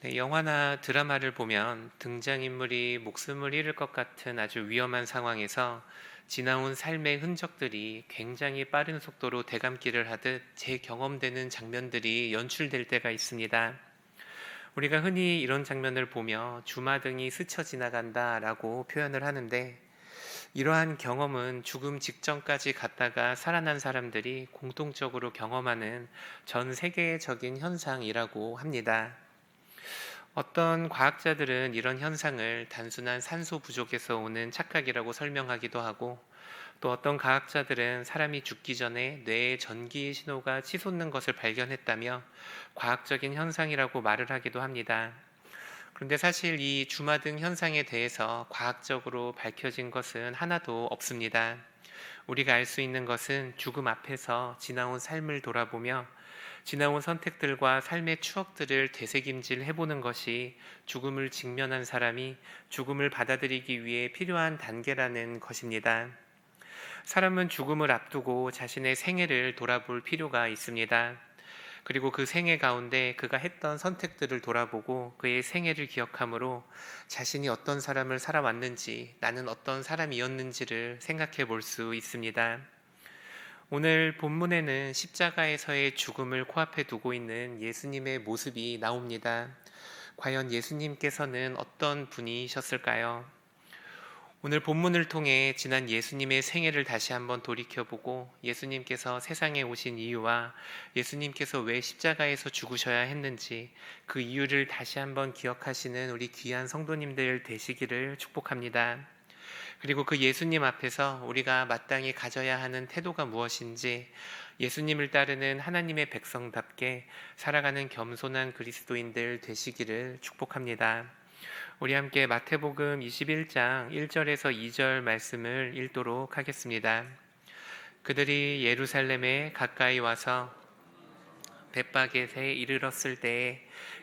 네, 영화나 드라마를 보면 등장인물이 목숨을 잃을 것 같은 아주 위험한 상황에서 지나온 삶의 흔적들이 굉장히 빠른 속도로 되감기를 하듯 재경험되는 장면들이 연출될 때가 있습니다. 우리가 흔히 이런 장면을 보며 주마등이 스쳐 지나간다라고 표현을 하는데, 이러한 경험은 죽음 직전까지 갔다가 살아난 사람들이 공통적으로 경험하는 전 세계적인 현상이라고 합니다. 어떤 과학자들은 이런 현상을 단순한 산소 부족에서 오는 착각이라고 설명하기도 하고, 또 어떤 과학자들은 사람이 죽기 전에 뇌의 전기 신호가 치솟는 것을 발견했다며 과학적인 현상이라고 말을 하기도 합니다. 그런데 사실 이 주마등 현상에 대해서 과학적으로 밝혀진 것은 하나도 없습니다. 우리가 알 수 있는 것은 죽음 앞에서 지나온 삶을 돌아보며 지나온 선택들과 삶의 추억들을 되새김질 해보는 것이 죽음을 직면한 사람이 죽음을 받아들이기 위해 필요한 단계라는 것입니다. 사람은 죽음을 앞두고 자신의 생애를 돌아볼 필요가 있습니다. 그리고 그 생애 가운데 그가 했던 선택들을 돌아보고 그의 생애를 기억함으로 자신이 어떤 사람을 살아왔는지, 나는 어떤 사람이었는지를 생각해 볼 수 있습니다. 오늘 본문에는 십자가에서의 죽음을 코앞에 두고 있는 예수님의 모습이 나옵니다. 과연 예수님께서는 어떤 분이셨을까요? 오늘 본문을 통해 지난 예수님의 생애를 다시 한번 돌이켜보고 예수님께서 세상에 오신 이유와 예수님께서 왜 십자가에서 죽으셔야 했는지 그 이유를 다시 한번 기억하시는 우리 귀한 성도님들 되시기를 축복합니다. 그리고 그 예수님 앞에서 우리가 마땅히 가져야 하는 태도가 무엇인지, 예수님을 따르는 하나님의 백성답게 살아가는 겸손한 그리스도인들 되시기를 축복합니다. 우리 함께 마태복음 21장 1절에서 2절 말씀을 읽도록 하겠습니다. 그들이 예루살렘에 가까이 와서 벳바겟에 이르렀을 때에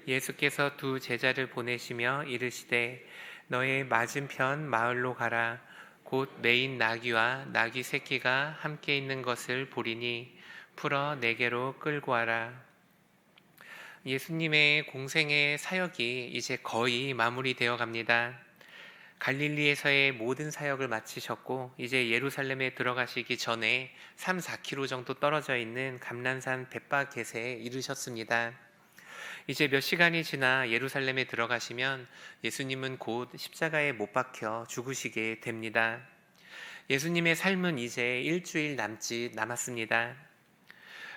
예수께서 두 제자를 보내시며 이르시되 너의 맞은편 마을로 가라. 곧 매인 나귀와 나귀 새끼가 함께 있는 것을 보리니 풀어 내게로 끌고 와라. 예수님의 공생의 사역이 이제 거의 마무리되어 갑니다. 갈릴리에서의 모든 사역을 마치셨고 이제 예루살렘에 들어가시기 전에 3, 4km 정도 떨어져 있는 감난산 벳바겟에 이르셨습니다. 이제 몇 시간이 지나 예루살렘에 들어가시면 예수님은 곧 십자가에 못 박혀 죽으시게 됩니다. 예수님의 삶은 이제 일주일 남짓 남았습니다.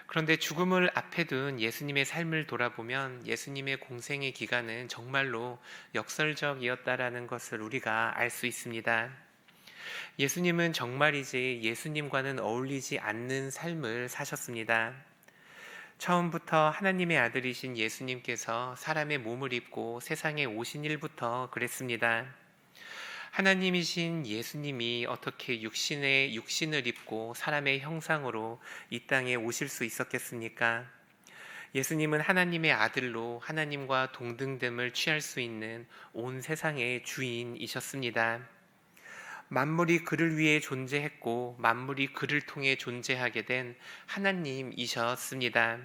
그런데 죽음을 앞에 둔 예수님의 삶을 돌아보면 예수님의 공생의 기간은 정말로 역설적이었다라는 것을 우리가 알 수 있습니다. 예수님은 정말이지 예수님과는 어울리지 않는 삶을 사셨습니다. 처음부터 하나님의 아들이신 예수님께서 사람의 몸을 입고 세상에 오신 일부터 그랬습니다. 하나님이신 예수님이 어떻게 육신을 입고 사람의 형상으로 이 땅에 오실 수 있었겠습니까? 예수님은 하나님의 아들로 하나님과 동등됨을 취할 수 있는 온 세상의 주인이셨습니다. 만물이 그를 위해 존재했고 만물이 그를 통해 존재하게 된 하나님이셨습니다.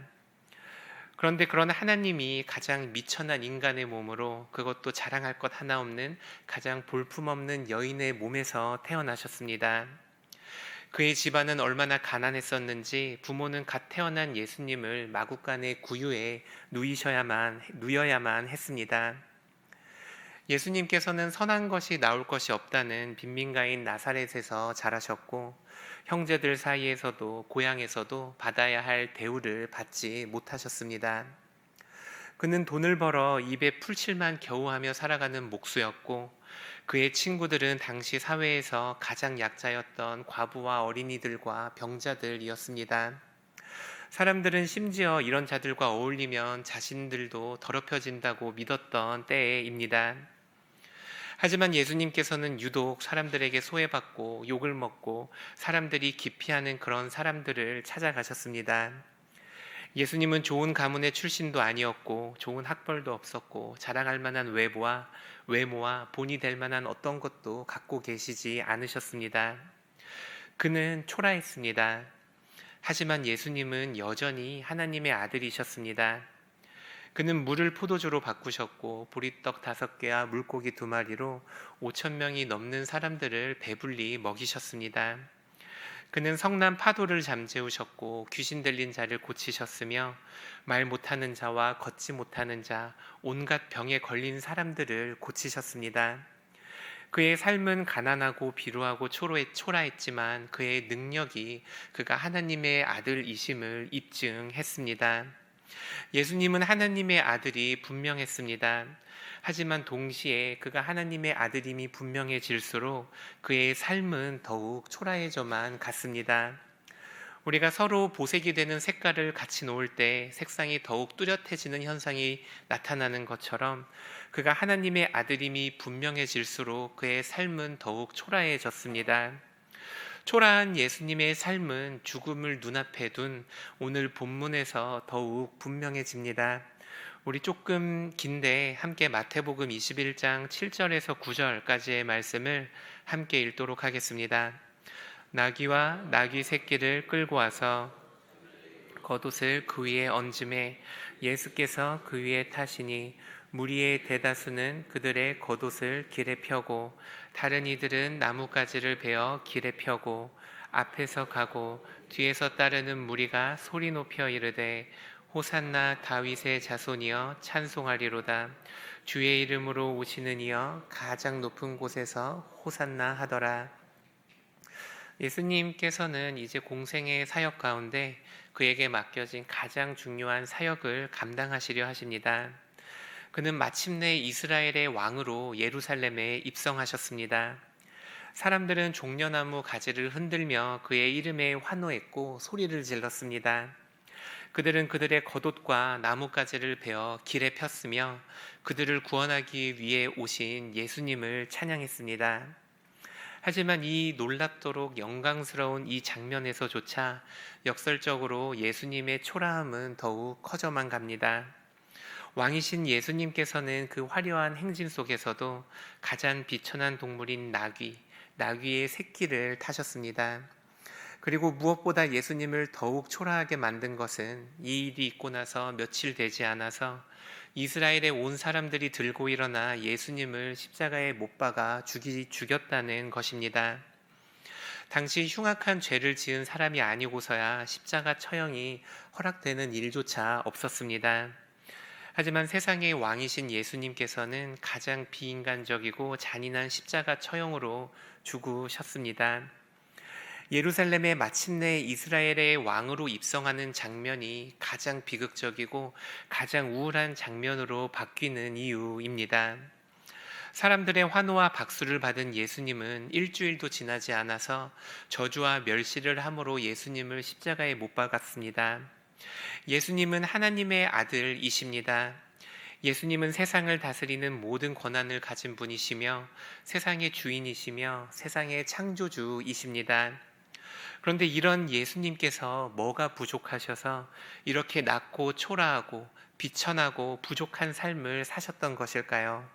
그런데 그런 하나님이 가장 미천한 인간의 몸으로, 그것도 자랑할 것 하나 없는 가장 볼품없는 여인의 몸에서 태어나셨습니다. 그의 집안은 얼마나 가난했었는지 부모는 갓 태어난 예수님을 마구간의 구유에 누여야만 했습니다. 예수님께서는 선한 것이 나올 것이 없다는 빈민가인 나사렛에서 자라셨고 형제들 사이에서도 고향에서도 받아야 할 대우를 받지 못하셨습니다. 그는 돈을 벌어 입에 풀칠만 겨우 하며 살아가는 목수였고 그의 친구들은 당시 사회에서 가장 약자였던 과부와 어린이들과 병자들이었습니다. 사람들은 심지어 이런 자들과 어울리면 자신들도 더럽혀진다고 믿었던 때입니다. 하지만 예수님께서는 유독 사람들에게 소외받고 욕을 먹고 사람들이 기피하는 그런 사람들을 찾아가셨습니다. 예수님은 좋은 가문의 출신도 아니었고 좋은 학벌도 없었고 자랑할 만한 외모와 본이 될 만한 어떤 것도 갖고 계시지 않으셨습니다. 그는 초라했습니다. 하지만 예수님은 여전히 하나님의 아들이셨습니다. 그는 물을 포도주로 바꾸셨고 보리떡 5개와 물고기 2마리로 5천 명이 넘는 사람들을 배불리 먹이셨습니다. 그는 성난 파도를 잠재우셨고 귀신 들린 자를 고치셨으며 말 못하는 자와 걷지 못하는 자, 온갖 병에 걸린 사람들을 고치셨습니다. 그의 삶은 가난하고 비루하고 초라했지만 그의 능력이 그가 하나님의 아들이심을 입증했습니다. 예수님은 하나님의 아들이 분명했습니다. 하지만 동시에 그가 하나님의 아들임이 분명해질수록 그의 삶은 더욱 초라해져만 갔습니다. 우리가 서로 보색이 되는 색깔을 같이 놓을 때 색상이 더욱 뚜렷해지는 현상이 나타나는 것처럼 그가 하나님의 아들임이 분명해질수록 그의 삶은 더욱 초라해졌습니다. 초라한 예수님의 삶은 죽음을 눈앞에 둔 오늘 본문에서 더욱 분명해집니다. 우리 조금 긴데 함께 마태복음 21장 7절에서 9절까지의 말씀을 함께 읽도록 하겠습니다. 나귀와 나귀 새끼를 끌고 와서 겉옷을 그 위에 얹음에 예수께서 그 위에 타시니 무리의 대다수는 그들의 겉옷을 길에 펴고 다른 이들은 나뭇가지를 베어 길에 펴고 앞에서 가고 뒤에서 따르는 무리가 소리 높여 이르되 호산나 다윗의 자손이여 찬송하리로다. 주의 이름으로 오시는 이여 가장 높은 곳에서 호산나 하더라. 예수님께서는 이제 공생의 사역 가운데 그에게 맡겨진 가장 중요한 사역을 감당하시려 하십니다. 그는 마침내 이스라엘의 왕으로 예루살렘에 입성하셨습니다. 사람들은 종려나무 가지를 흔들며 그의 이름에 환호했고 소리를 질렀습니다. 그들은 그들의 겉옷과 나뭇가지를 베어 길에 폈으며 그들을 구원하기 위해 오신 예수님을 찬양했습니다. 하지만 이 놀랍도록 영광스러운 이 장면에서조차 역설적으로 예수님의 초라함은 더욱 커져만 갑니다. 왕이신 예수님께서는 그 화려한 행진 속에서도 가장 비천한 동물인 나귀의 새끼를 타셨습니다. 그리고 무엇보다 예수님을 더욱 초라하게 만든 것은 이 일이 있고 나서 며칠 되지 않아서 이스라엘의 온 사람들이 들고 일어나 예수님을 십자가에 못 박아 죽였다는 것입니다. 당시 흉악한 죄를 지은 사람이 아니고서야 십자가 처형이 허락되는 일조차 없었습니다. 하지만 세상의 왕이신 예수님께서는 가장 비인간적이고 잔인한 십자가 처형으로 죽으셨습니다. 예루살렘에 마침내 이스라엘의 왕으로 입성하는 장면이 가장 비극적이고 가장 우울한 장면으로 바뀌는 이유입니다. 사람들의 환호와 박수를 받은 예수님은 일주일도 지나지 않아서 저주와 멸시를 함으로 예수님을 십자가에 못 박았습니다. 예수님은 하나님의 아들이십니다. 예수님은 세상을 다스리는 모든 권한을 가진 분이시며 세상의 주인이시며 세상의 창조주이십니다. 그런데 이런 예수님께서 뭐가 부족하셔서 이렇게 낮고 초라하고 비천하고 부족한 삶을 사셨던 것일까요?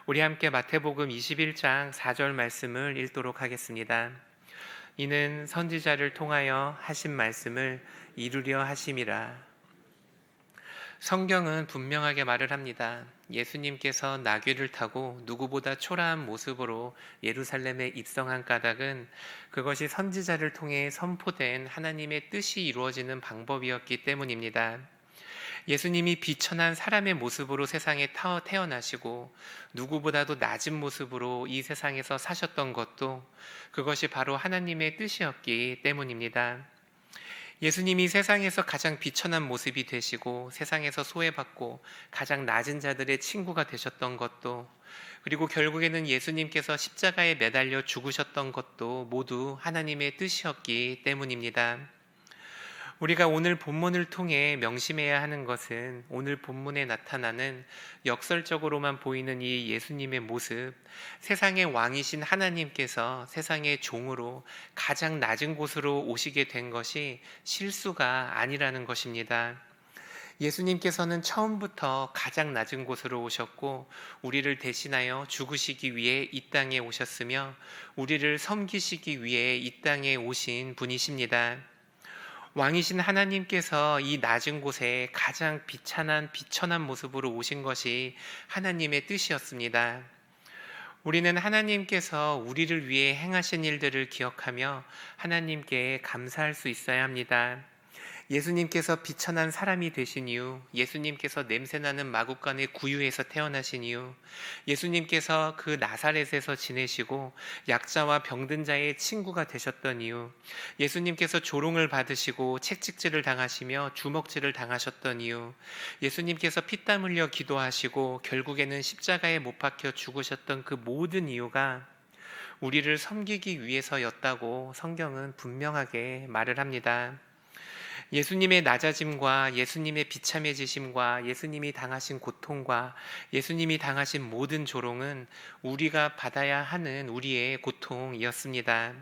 우리 함께 마태복음 21장 4절 말씀을 읽도록 하겠습니다. 이는 선지자를 통하여 하신 말씀을 이루려 하심이라. 성경은 분명하게 말을 합니다. 예수님께서 나귀를 타고 누구보다 초라한 모습으로 예루살렘에 입성한 까닭은 그것이 선지자를 통해 선포된 하나님의 뜻이 이루어지는 방법이었기 때문입니다. 예수님이 비천한 사람의 모습으로 세상에 태어나시고 누구보다도 낮은 모습으로 이 세상에서 사셨던 것도 그것이 바로 하나님의 뜻이었기 때문입니다. 예수님이 세상에서 가장 비천한 모습이 되시고 세상에서 소외받고 가장 낮은 자들의 친구가 되셨던 것도, 그리고 결국에는 예수님께서 십자가에 매달려 죽으셨던 것도 모두 하나님의 뜻이었기 때문입니다. 우리가 오늘 본문을 통해 명심해야 하는 것은 오늘 본문에 나타나는 역설적으로만 보이는 이 예수님의 모습, 세상의 왕이신 하나님께서 세상의 종으로 가장 낮은 곳으로 오시게 된 것이 실수가 아니라는 것입니다. 예수님께서는 처음부터 가장 낮은 곳으로 오셨고 우리를 대신하여 죽으시기 위해 이 땅에 오셨으며 우리를 섬기시기 위해 이 땅에 오신 분이십니다. 왕이신 하나님께서 이 낮은 곳에 가장 비천한 모습으로 오신 것이 하나님의 뜻이었습니다. 우리는 하나님께서 우리를 위해 행하신 일들을 기억하며 하나님께 감사할 수 있어야 합니다. 예수님께서 비천한 사람이 되신 이유, 예수님께서 냄새나는 마구간의 구유에서 태어나신 이유, 예수님께서 그 나사렛에서 지내시고 약자와 병든 자의 친구가 되셨던 이유, 예수님께서 조롱을 받으시고 채찍질을 당하시며 주먹질을 당하셨던 이유, 예수님께서 피땀 흘려 기도하시고 결국에는 십자가에 못 박혀 죽으셨던 그 모든 이유가 우리를 섬기기 위해서였다고 성경은 분명하게 말을 합니다. 예수님의 낮아짐과 예수님의 비참해지심과 예수님이 당하신 고통과 예수님이 당하신 모든 조롱은 우리가 받아야 하는 우리의 고통이었습니다.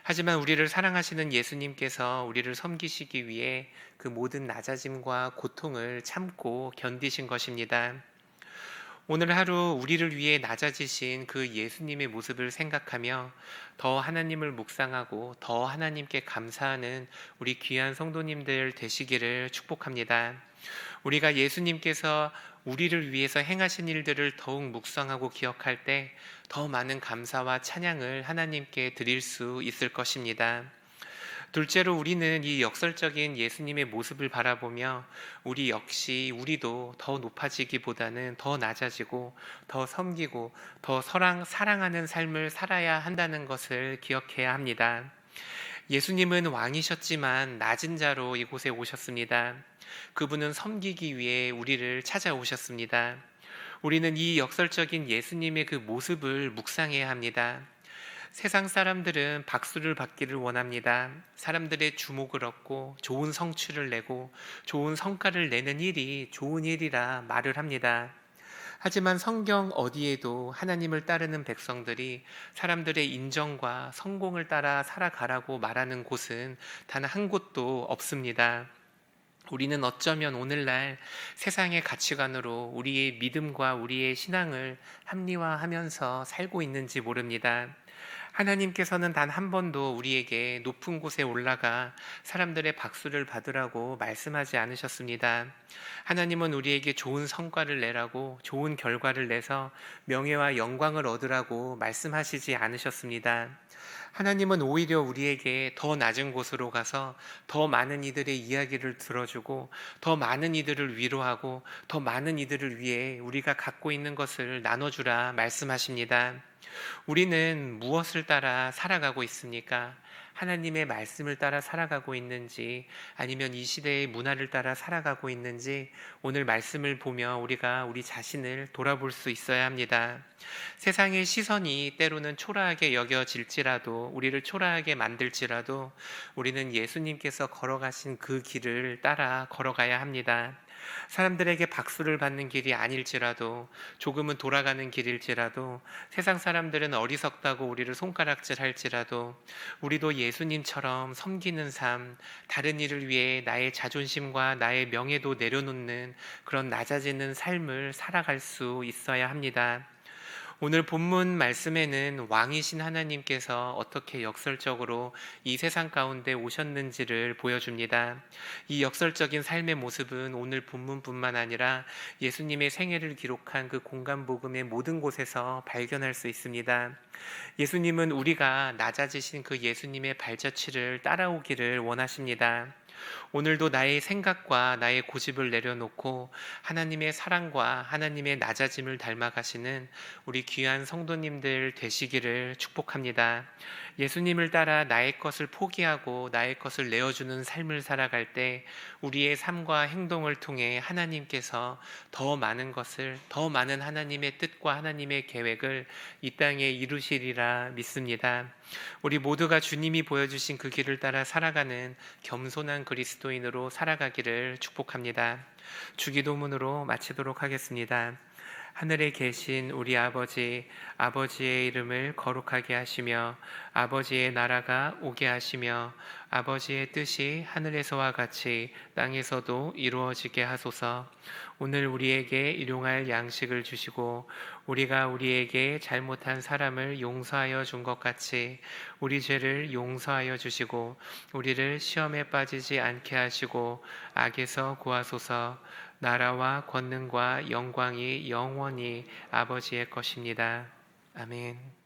하지만 우리를 사랑하시는 예수님께서 우리를 섬기시기 위해 그 모든 낮아짐과 고통을 참고 견디신 것입니다. 오늘 하루 우리를 위해 낮아지신 그 예수님의 모습을 생각하며 더 하나님을 묵상하고 더 하나님께 감사하는 우리 귀한 성도님들 되시기를 축복합니다. 우리가 예수님께서 우리를 위해서 행하신 일들을 더욱 묵상하고 기억할 때 더 많은 감사와 찬양을 하나님께 드릴 수 있을 것입니다. 둘째로 우리는 이 역설적인 예수님의 모습을 바라보며 우리 역시 우리도 더 높아지기보다는 더 낮아지고 더 섬기고 더 사랑하는 삶을 살아야 한다는 것을 기억해야 합니다. 예수님은 왕이셨지만 낮은 자로 이곳에 오셨습니다. 그분은 섬기기 위해 우리를 찾아오셨습니다. 우리는 이 역설적인 예수님의 그 모습을 묵상해야 합니다. 세상 사람들은 박수를 받기를 원합니다. 사람들의 주목을 얻고 좋은 성취를 내고 좋은 성과를 내는 일이 좋은 일이라 말을 합니다. 하지만 성경 어디에도 하나님을 따르는 백성들이 사람들의 인정과 성공을 따라 살아가라고 말하는 곳은 단 한 곳도 없습니다. 우리는 어쩌면 오늘날 세상의 가치관으로 우리의 믿음과 우리의 신앙을 합리화하면서 살고 있는지 모릅니다. 하나님께서는 단 한 번도 우리에게 높은 곳에 올라가 사람들의 박수를 받으라고 말씀하지 않으셨습니다. 하나님은 우리에게 좋은 성과를 내라고 좋은 결과를 내서 명예와 영광을 얻으라고 말씀하시지 않으셨습니다. 하나님은 오히려 우리에게 더 낮은 곳으로 가서 더 많은 이들의 이야기를 들어주고 더 많은 이들을 위로하고 더 많은 이들을 위해 우리가 갖고 있는 것을 나눠주라 말씀하십니다. 우리는 무엇을 따라 살아가고 있습니까? 하나님의 말씀을 따라 살아가고 있는지 아니면 이 시대의 문화를 따라 살아가고 있는지 오늘 말씀을 보며 우리가 우리 자신을 돌아볼 수 있어야 합니다. 세상의 시선이 때로는 초라하게 여겨질지라도 우리를 초라하게 만들지라도 우리는 예수님께서 걸어가신 그 길을 따라 걸어가야 합니다. 사람들에게 박수를 받는 길이 아닐지라도 조금은 돌아가는 길일지라도 세상 사람들은 어리석다고 우리를 손가락질할지라도 우리도 예수님처럼 섬기는 삶, 다른 이를 위해 나의 자존심과 나의 명예도 내려놓는 그런 낮아지는 삶을 살아갈 수 있어야 합니다. 오늘 본문 말씀에는 왕이신 하나님께서 어떻게 역설적으로 이 세상 가운데 오셨는지를 보여줍니다. 이 역설적인 삶의 모습은 오늘 본문뿐만 아니라 예수님의 생애를 기록한 그 공간복음의 모든 곳에서 발견할 수 있습니다. 예수님은 우리가 낮아지신 그 예수님의 발자취를 따라오기를 원하십니다. 오늘도 나의 생각과 나의 고집을 내려놓고 하나님의 사랑과 하나님의 낮아짐을 닮아가시는 우리 귀한 성도님들 되시기를 축복합니다. 예수님을 따라 나의 것을 포기하고 나의 것을 내어주는 삶을 살아갈 때 우리의 삶과 행동을 통해 하나님께서 더 많은 것을, 더 많은 하나님의 뜻과 하나님의 계획을 이 땅에 이루시리라 믿습니다. 우리 모두가 주님이 보여주신 그 길을 따라 살아가는 겸손한 그리스도인으로 살아가기를 축복합니다. 주기도문으로 마치도록 하겠습니다. 하늘에 계신 우리 아버지, 아버지의 이름을 거룩하게 하시며 아버지의 나라가 오게 하시며 아버지의 뜻이 하늘에서와 같이 땅에서도 이루어지게 하소서. 오늘 우리에게 일용할 양식을 주시고 우리가 우리에게 잘못한 사람을 용서하여 준 것 같이 우리 죄를 용서하여 주시고 우리를 시험에 빠지지 않게 하시고 악에서 구하소서. 나라와 권능과 영광이 영원히 아버지의 것입니다. 아멘.